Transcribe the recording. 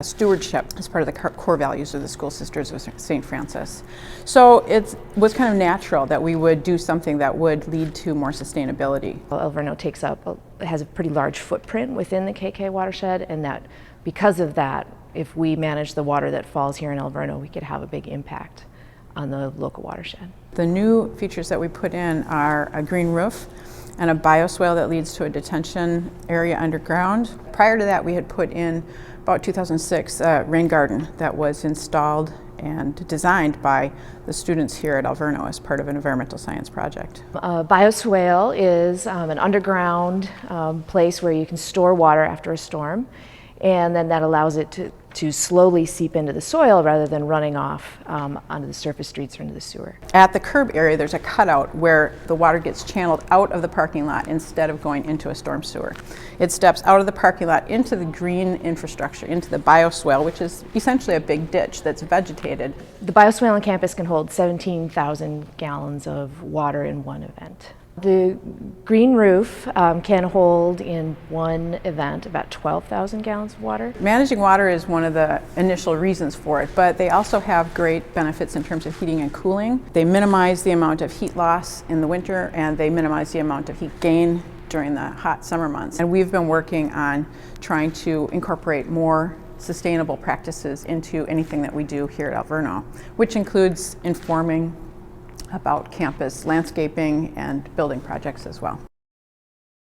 Stewardship is part of the core values of the School Sisters of St. Francis. So it was kind of natural that we would do something that would lead to more sustainability. El Verno has a pretty large footprint within the KK watershed, and that because of that, if we manage the water that falls here in El Verno, we could have a big impact on the local watershed. The new features that we put in are a green roof and a bioswale that leads to a detention area underground. Prior to that, we had put in, about 2006, a rain garden that was installed and designed by the students here at El Verno as part of an environmental science project. Bioswale is an underground place where you can store water after a storm, and then that allows it to slowly seep into the soil rather than running off onto the surface streets or into the sewer. At the curb area, there's a cutout where the water gets channeled out of the parking lot instead of going into a storm sewer. It steps out of the parking lot into the green infrastructure, into the bioswale, which is essentially a big ditch that's vegetated. The bioswale on campus can hold 17,000 gallons of water in one event. The green roof can hold in one event about 12,000 gallons of water. Managing water is one of the initial reasons for it, but they also have great benefits in terms of heating and cooling. They minimize the amount of heat loss in the winter, and they minimize the amount of heat gain during the hot summer months. And we've been working on trying to incorporate more sustainable practices into anything that we do here at El Verno, which includes informing about campus landscaping and building projects as well.